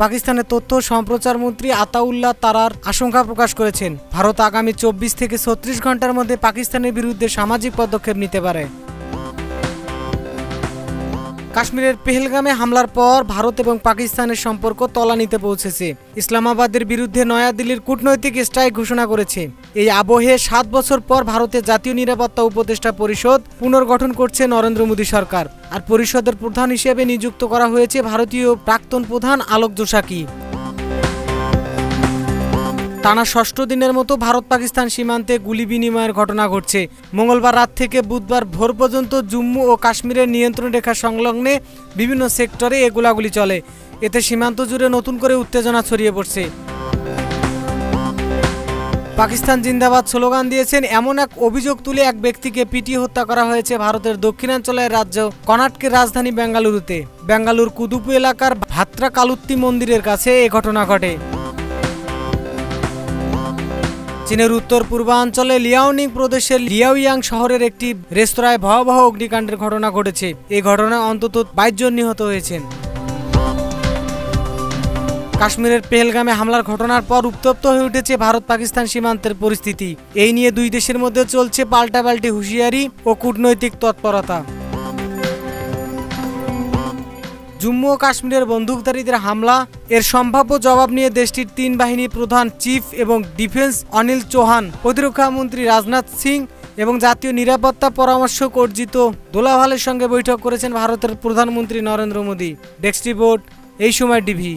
পাকিস্তানের তথ্য সম্প্রচার মন্ত্রী আতাউল্লাহ তারার আশঙ্কা প্রকাশ করেছেন, ভারত আগামী 24 থেকে 36 ঘন্টার মধ্যে পাকিস্তানের বিরুদ্ধে সামাজিক পদক্ষেপ নিতে পারে। কাশ্মীরের পেহেলগামে হামলার পর ভারত এবং পাকিস্তানের সম্পর্ক তলানিতে পৌঁছেছে। ইসলামাবাদের বিরুদ্ধে নয়াদিল্লির কূটনৈতিক স্ট্রাইক ঘোষণা করেছে। এই আবহে 7 বছর পর ভারতের জাতীয় নিরাপত্তা উপদেষ্টা পরিষদ পুনর্গঠন করছে নরেন্দ্র মোদী সরকার। আর পরিষদের প্রধান হিসেবে নিযুক্ত করা হয়েছে ভারতীয় প্রাক্তন প্রধান আলোক জোশাকে। টানা 6ষ্ঠ দিনের মতো ভারত পাকিস্তান সীমান্তে গুলি বিনিময়ের ঘটনা ঘটছে। মঙ্গলবার রাত থেকে বুধবার ভোর পর্যন্ত জম্মু ও কাশ্মীরের নিয়ন্ত্রণ রেখা সংলগ্নে বিভিন্ন সেক্টরে এ গোলাগুলি চলে। এতে সীমান্ত জুড়ে নতুন করে উত্তেজনা ছড়িয়ে পড়ছে। পাকিস্তান জিন্দাবাদ স্লোগান দিয়েছেন এমন এক অভিযোগ তুলে এক ব্যক্তিকে পিটিয়ে হত্যা করা হয়েছে ভারতের দক্ষিণাঞ্চলের রাজ্য কর্ণাটকের রাজধানী বেঙ্গালুরুতে। বেঙ্গালুরু কুদুপু এলাকার ভাত্রা কালুত্তি মন্দিরের কাছে এ ঘটনা ঘটে। চীনের উত্তর পূর্বাঞ্চলে লিয়াওনিং প্রদেশের লিয়াওইয়াং শহরের একটি রেস্তোরাঁয় ভয়াবহ অগ্নিকাণ্ডের ঘটনা ঘটেছে। এই ঘটনায় অন্তত 22 জন নিহত হয়েছেন। কাশ্মীরের পেহেলগামে হামলার ঘটনার পর উত্তপ্ত হয়ে উঠেছে ভারত পাকিস্তান সীমান্তের পরিস্থিতি। এই নিয়ে দুই দেশের মধ্যে চলছে পাল্টাপাল্টি হুঁশিয়ারি ও কূটনৈতিক তৎপরতা। জম্মু ও কাশ্মীরের বন্দুকধারীদের হামলা এর সম্ভাব্য জবাব নিয়ে দেশটির 3 বাহিনী প্রধান চিফ এবং ডিফেন্স অনিল চৌহান, প্রতিরক্ষা মন্ত্রী রাজনাথ সিং এবং জাতীয় নিরাপত্তা পরামর্শক অর্জিত দোলাভালের সঙ্গে বৈঠক করেছেন ভারতের প্রধানমন্ত্রী নরেন্দ্র মোদী। ডেস্ক রিপোর্ট, এই সময় টিভি।